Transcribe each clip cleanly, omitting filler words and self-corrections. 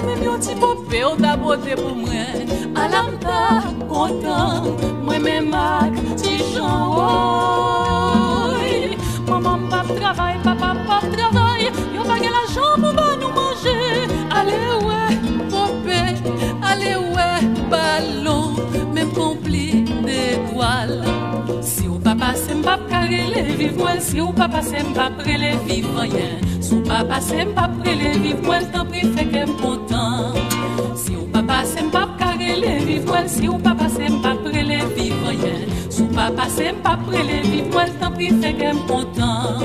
Même yon ti popé ou ta beauté pour moi. Alam ta content, moi même ak ti jan oy. Maman pap travail, papa pap travail. Yon pa gen l'argent pour ba nous manger. Allez ouais, popé, allez ouais, ballon, même compli d'étoiles. Si ou papa c'est m'pap karele vivre moi, si ou papa c'est m'pap prele vivre rien. Sou papa c'est m'pap prele vivre moi, t'en prie fait qu'elle content. Si ou papa c'est m'pap karele vivre moi, si ou papa c'est m'pap prele vivre rien. Sou papa c'est m'pap prele vivre moi, t'en prie fait qu'elle content.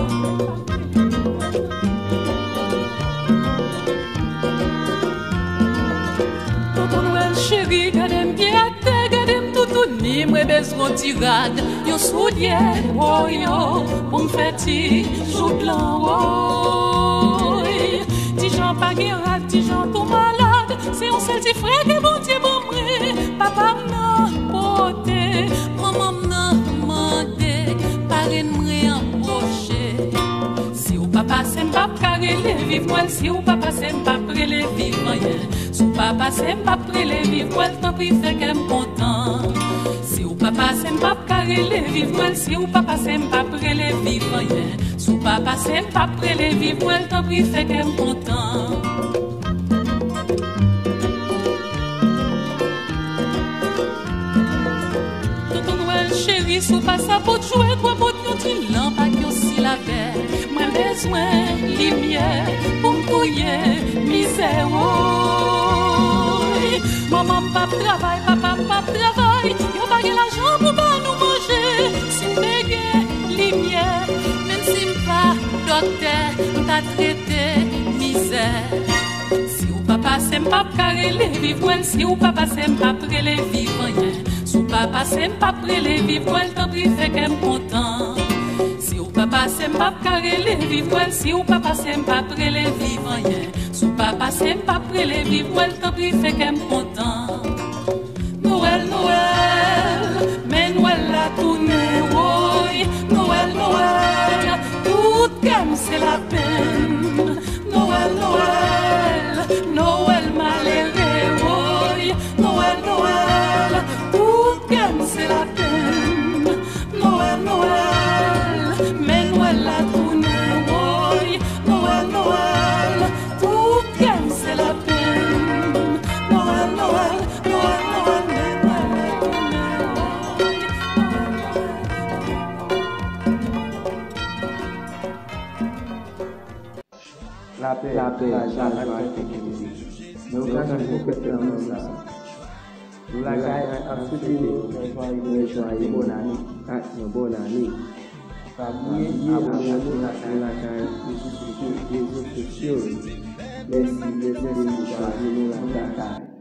Tonton Noël chéri, gardez bien à terre, gardez tout ni moi besoin tirade. Yon soulier, oh yo, pour m'faire ti jour blanc, oh. Ti jan pa gen rat, ti jan tout malade. C'est un seul ti frère que bon Dieu bon moi. Papa m'nan pote, maman m'nan mande, parrain m'ren empoché. Si ou papa c'est m'pap karele vivre moi, si ou papa c'est m'pap prele vivre rien. Sou papa c'est m'pap prele vivre moi, t'en prie fait qu'elle content. Si ou papa c'est m'pap karele vivre moi, si ou papa c'est m'pap prele vivre rien. Sou papa c'est m'pap prele vivre moi, t'en prie fait qu'elle content. Tonton Noël chéri, sou pas sa pot jouer, toi pot yon ti lampa ki aussi la paix. Moi besoin lumière pour m'touiller misère. Maman pap travail, papa pap travail. Yon pa gen l'argent pour pas nous manger. Si m'pe gen lumière, même si m'pa docteur, t'a traité misère. Si ou papa c'est m'pap karele vivre moi, si ou papa c'est m'pap prele vivre rien. Sou papa c'est m'pap prele vivre moi, t'en prie fait qu'elle content. Si ou papa c'est m'pap karele vivre moi, si ou papa c'est m'pap prele vivre rien. Sou papa c'est m'pap prele vivre moi, t'en prie fait qu'elle content. Noël, Noël, mais Noël la tourné, oui. Noël, Noël, tout comme c'est la peine. Noël, Noël, Noël malheureux, oui. Noël, Noël, tout comme c'est la peine. Noël, Noël, mais Noël la tourné, oui. Noël, Noël, tout comme c'est la peine. Noël, Noël, Noël, Noël, la paix, la joie, nous allons respecter ça. Nous allons absolument joyeux, bonne année, bonne année. Merci,